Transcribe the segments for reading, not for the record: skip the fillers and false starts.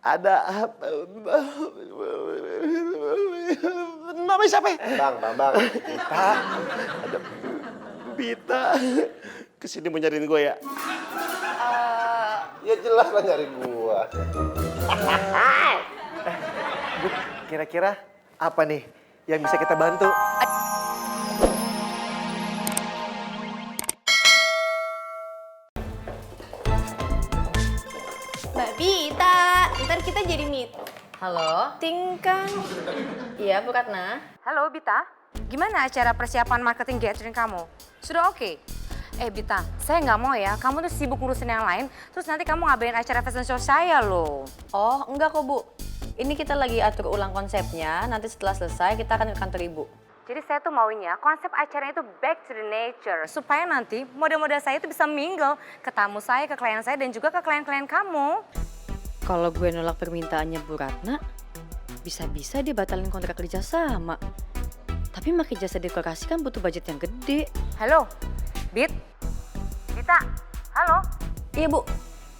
Ada apa? Namanya siapa? Bang. Bita. Ada Bita. Kesini mau nyariin gue ya? Ya jelas lah nyari gua. Kira-kira apa nih yang bisa kita bantu? Mbak Bita, ntar kita jadi Halo? meeting kan? Iya, Bu Ratna. Halo Bita, gimana acara persiapan marketing gathering kamu? Sudah oke? Bita, saya nggak mau ya, kamu tuh sibuk ngurusin yang lain, terus nanti kamu ngabarin acara fashion show saya loh. Oh, enggak kok, Bu. Ini kita lagi atur ulang konsepnya, nanti setelah selesai kita akan ke kantor Ibu. Jadi saya tuh maunya konsep acaranya itu back to the nature, supaya nanti model-model saya itu bisa mingle ke tamu saya, ke klien saya, dan juga ke klien-klien kamu. Kalau gue nolak permintaannya Bu Ratna, bisa-bisa dia batalin kontrak kerja sama. Tapi pakai jasa dekorasi kan butuh budget yang gede. Halo, Bita, halo? Iya, Bu.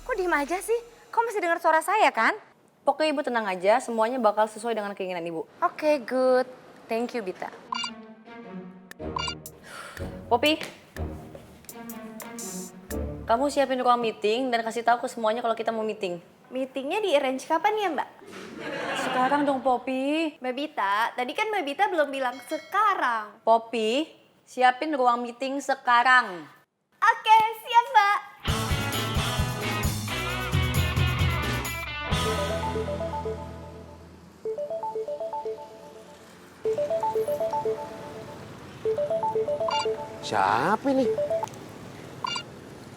Kok diem aja sih? Kok masih dengar suara saya kan? Pokoknya Ibu tenang aja, semuanya bakal sesuai dengan keinginan Ibu. Oke, good. Thank you, Bita. Poppy, kamu siapin ruang meeting dan kasih tahu ke semuanya kalau kita mau meeting. Meetingnya di arrange kapan ya Mbak? Sekarang dong, Poppy. Mbak Bita, tadi kan Mbak Bita belum bilang sekarang. Poppy, siapin ruang meeting sekarang. Oke, siap Mbak. Siapa ini?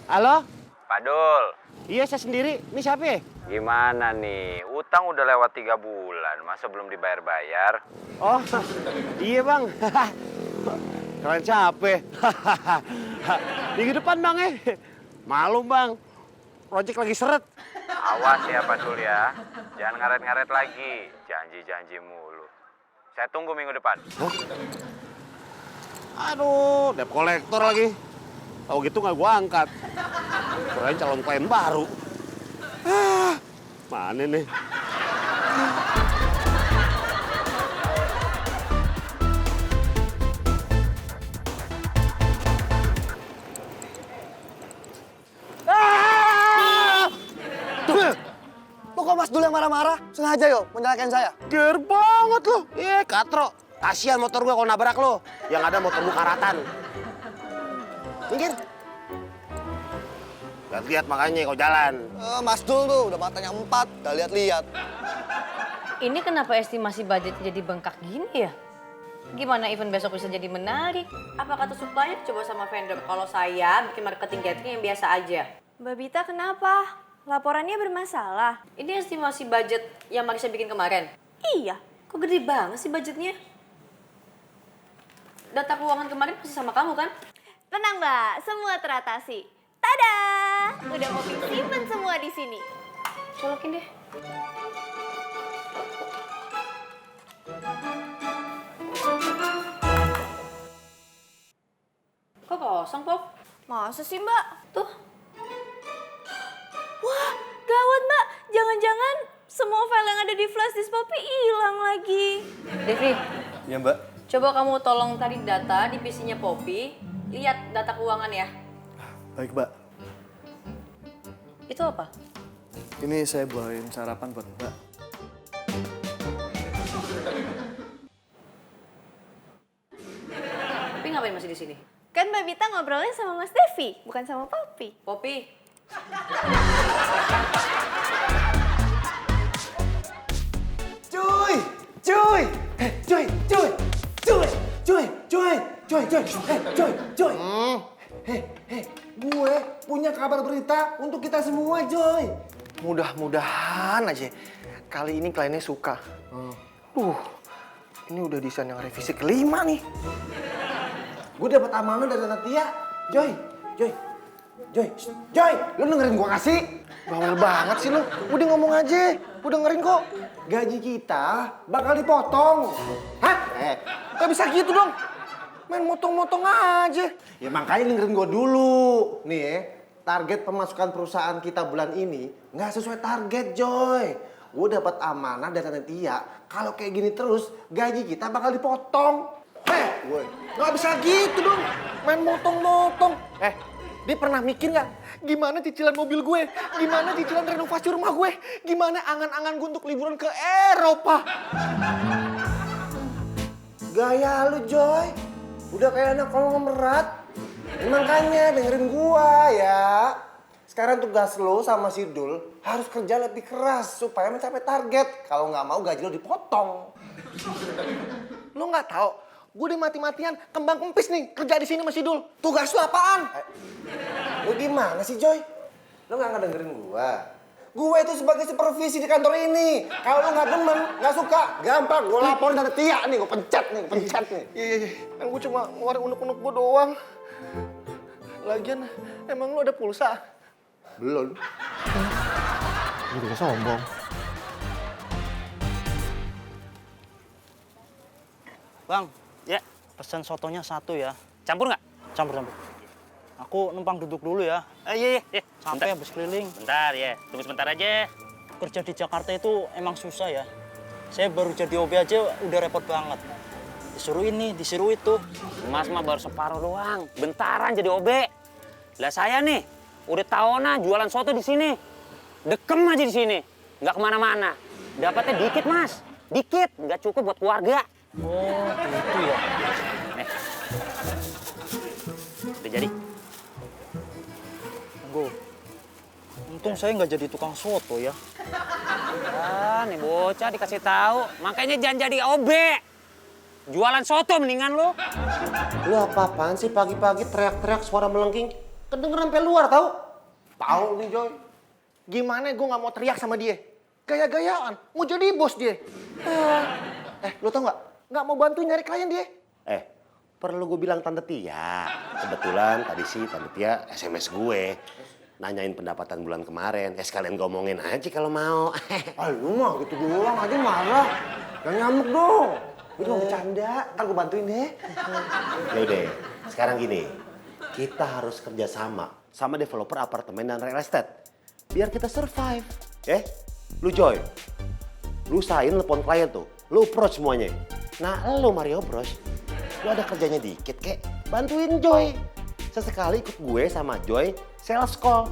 Halo? Pak Dul, Iya, saya sendiri. Ini siapa ya? gimana nih? Utang udah lewat 3 bulan, masa belum dibayar-bayar? Oh, iya bang. Kalian capek. Minggu depan bang Malu bang. Project lagi seret. Awas ya Pak Dul ya, jangan ngaret-ngaret lagi. Janji-janji mulu. Saya tunggu minggu depan. Aduh, debt kolektor lagi. Tahu gitu nggak gua angkat. Kirain calon klien baru. Mana nih? Lo kok Mas Dul yang marah-marah? Sengaja yo menyalahkan saya. Ger banget lo. Katro. Kasihan motor gua kalau nabrak lo. Yang ada motor gua karatan. Minggir. Lihat makanya kau jalan. Mas Dul tuh udah matanya 4, gak lihat-lihat. Ini kenapa estimasi budget jadi bengkak gini ya? Gimana event besok bisa jadi menarik? Apa kata supplier coba sama vendor? Kalau saya bikin marketing gathering yang biasa aja. Mbak Bita kenapa? Laporannya bermasalah. Ini estimasi budget yang Marisa bikin kemarin. Iya. Kok gede banget sih budgetnya? Data keuangan kemarin masih sama kamu kan? Tenang Mbak, semua teratasi. Tada! Udah mau simpen semua di sini. Colokin deh. Kok kosong, Pop? Masa sih Mbak? Tuh. Wah, gawat Mbak. Jangan-jangan semua file yang ada di flash disk Poppy hilang lagi. Devi, Ya Mbak. coba kamu tolong tarik data di PC-nya Poppy. Lihat data keuangan ya. Baik, Mbak. Itu apa? Ini saya bawain sarapan buat Mbak. Poppy ngapain masih di sini? Kan Mbak Bita ngobrolnya sama Mas Devi, bukan sama Poppy. Poppy, Cuy! Gue punya kabar berita untuk kita semua, Joy. Mudah-mudahan aja kali ini kliennya suka. Ini udah desain yang revisi kelima nih. Gue dapat amanah dari Natia. Joy, lu dengerin gue kasih? Bawel banget sih lu. Udah ngomong aja, gue dengerin kok. Gaji kita bakal dipotong. Hah? Gak bisa gitu dong. Main motong-motong aja. Ya makanya dengerin gue dulu. Nih ya, target pemasukan perusahaan kita bulan ini nggak sesuai target, Joy. Gue dapat amanah dari Tante Tia, kalau kayak gini terus gaji kita bakal dipotong. Gue nggak bisa gitu dong, main motong-motong. Dia pernah mikir nggak gimana cicilan mobil gue, gimana cicilan renovasi rumah gue, gimana angan-angan gue untuk liburan ke Eropa? Gaya lu, Joy. Udah kayak anak konglomerat. Makanya dengerin gua ya. Sekarang tugas lo sama si Dul harus kerja lebih keras supaya mencapai target. Kalau nggak mau gaji lo dipotong. Lo nggak tahu, gue udah mati-matian kembang kempis nih kerja di sini sama si Dul. Tugas lo apaan? Lo gimana sih, Joy? Lo nggak ngedengerin gua? Gue itu sebagai supervisi di kantor ini. Kalau lo nggak demen, nggak suka, gampang gue laporin Tante Tia nih, gue pencet nih. Iya. Kan gue cuma ngeluarin unek-unek gue doang. Lagian, emang lo ada pulsa? Belum. Gue juga sombong. Bang, Ya, pesan sotonya 1 ya. campur nggak? Campur. Aku numpang duduk dulu ya. Iya. Sampai habis keliling. Bentar ya, tunggu sebentar aja. Kerja di Jakarta itu emang susah ya. Saya baru jadi OB aja udah repot banget. Disuruh ini, disuruh itu. Mas mah baru separuh doang, bentaran jadi OB. Lah saya nih, udah tahunan jualan soto di sini. Dekem aja di sini, nggak kemana-mana. Dapatnya dikit mas, dikit, nggak cukup buat keluarga. Oh, gitu ya. Udah jadi. Tunggu. Untung saya nggak jadi tukang soto ya. Ah, nih bocah dikasih tahu, makanya jangan jadi OB. Jualan soto mendingan lo. Lu apa-apaan sih pagi-pagi teriak-teriak suara melengking? Kedengeran sampai luar tau? Tahu nih, Joy. Gimana gue nggak mau teriak sama dia? Gaya-gayaan, mau jadi bos dia. Lo tau nggak? Nggak mau bantuin nyari klien dia. Perlu gue bilang Tante Tia. Kebetulan tadi sih Tante Tia SMS gue. Nanyain pendapatan bulan kemarin. Sekalian ngomongin aja kalau mau. Lu mah gitu doang aja marah. Jangan nyamuk dong. Itu mau bercanda, ntar gue bantuin deh. Yaudah, sekarang gini. Kita harus kerja sama developer apartemen dan real estate. Biar kita survive. Lu Joy, lu usahain telepon klien tuh. Lu approach semuanya. Nah, lu Mario Bros, lu ada kerjanya dikit kek. Bantuin Joy. Sesekali ikut gue sama Joy sales call.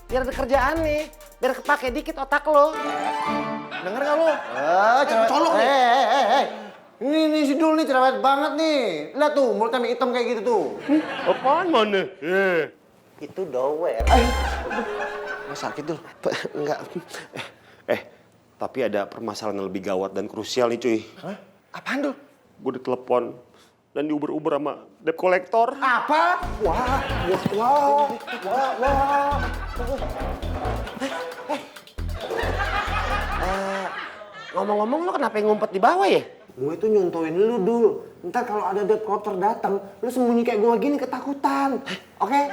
Biar ada kerjaan nih. Biar kepake dikit otak lo. Denger gak lu? Cerewet. Colok nih. Ini si Dul nih cerewet banget nih. Lihat tuh, mulutnya hitam kayak gitu tuh. Apaan mana? Itu dower. Nggak sakit dulu? Enggak. Tapi ada permasalahan yang lebih gawat dan krusial nih cuy. Hah? Apaan Dul? Gue ditelepon dan diuber-uber sama debt collector. Apa? Wah. Ngomong-ngomong lo kenapa ngumpet di bawah ya? Gue tuh nyontoin lu, Dul. Ntar kalau ada debt collector datang, lu sembunyi kayak gue gini ketakutan. Oke?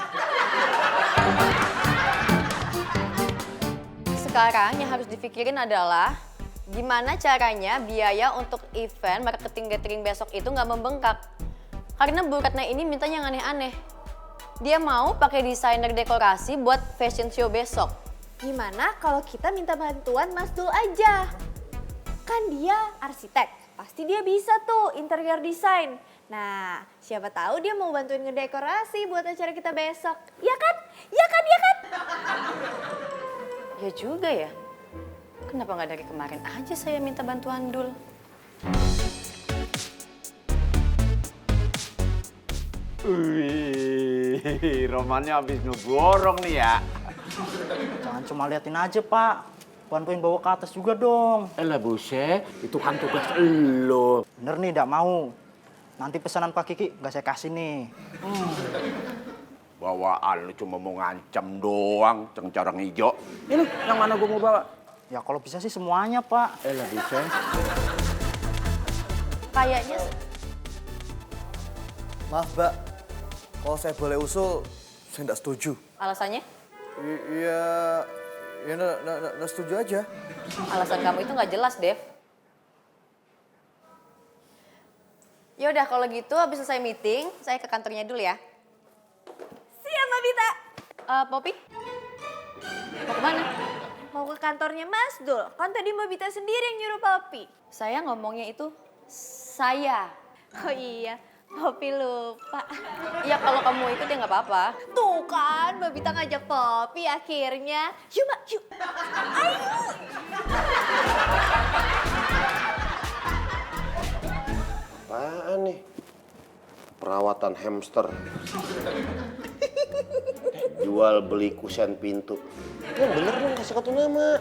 Sekarang yang harus dipikirin adalah gimana caranya biaya untuk event marketing gathering besok itu nggak membengkak. Karena Bu Ratna ini mintanya yang aneh-aneh. Dia mau pakai desainer dekorasi buat fashion show besok. Gimana kalau kita minta bantuan Mas Dul aja? Kan dia arsitek, pasti dia bisa tuh interior design. Nah, siapa tahu dia mau bantuin ngedekorasi buat acara kita besok. Ya kan? Ya kan? Ya kan? Ya juga ya. Kenapa nggak dari kemarin aja saya minta bantuan Dul? Wih, Romannya habis ngeborong nih ya. Jangan cuma liatin aja, Pak. Bantuin bawa ke atas juga dong. Elah buset, itu kan tugas elo. Bener nih, nggak mau. Nanti pesanan Pak Kiki nggak saya kasih nih. Bawaan lu cuma mau ngancam doang, cengcorong hijau. Ini yang mana gua mau bawa? Ya kalau bisa sih semuanya, Pak. Elah buset. Kayaknya Maaf, Mbak. Kalau saya boleh usul, saya nggak setuju. alasannya? Iya, ya nggak setuju aja. Alasan kamu itu nggak jelas, Dev. Yaudah, kalau gitu habis selesai meeting, saya ke kantornya dulu ya. Siap, Mbak Bita. Poppy? Mau kemana? Mau ke kantornya Mas Dul. Kan tadi Mbak Bita sendiri yang nyuruh Poppy. Saya ngomongnya itu saya. Oh iya, Poppy lupa. Ya kalau kamu ikut ya nggak apa-apa. Tuh kan, Mbak Bita ngajak Poppy akhirnya. Yuk Mbak, yuk. Ayo. Apaan nih? Perawatan hamster. Jual beli kusen pintu. Yang bener dong, kasih kartu nama.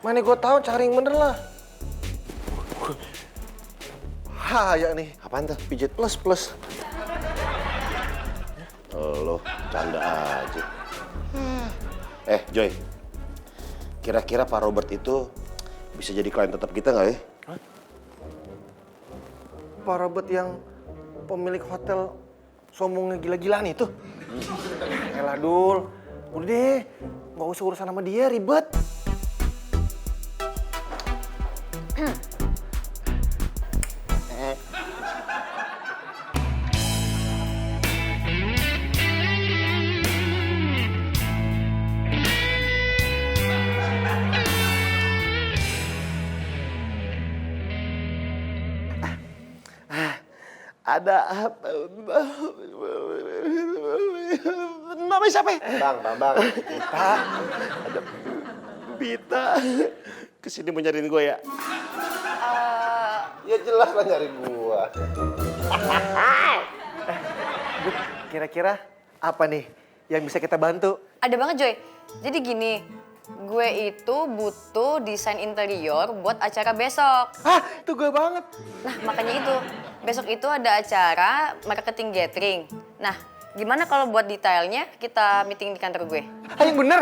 Mana gue tahu cari yang bener lah. Ya nih. Apaan tuh? Pijit plus. Lo canda aja. Joy. Kira-kira Pak Robert itu bisa jadi klien tetap kita nggak ya? Pak Robert yang pemilik hotel sombongnya gila-gilaan itu? Elah Dul, udah deh, nggak usah urusan sama dia, ribet. Ada apa? Mama siapa? Bang. Ada Bita. Kesini mau nyariin gue ya? Ya jelas lah nyari gua. Kira-kira apa nih yang bisa kita bantu? Ada banget Joy. Jadi gini, gue itu butuh desain interior buat acara besok. Itu gue banget. Nah makanya itu, besok itu ada acara marketing gathering. Nah gimana kalau buat detailnya kita meeting di kantor gue? Yang bener.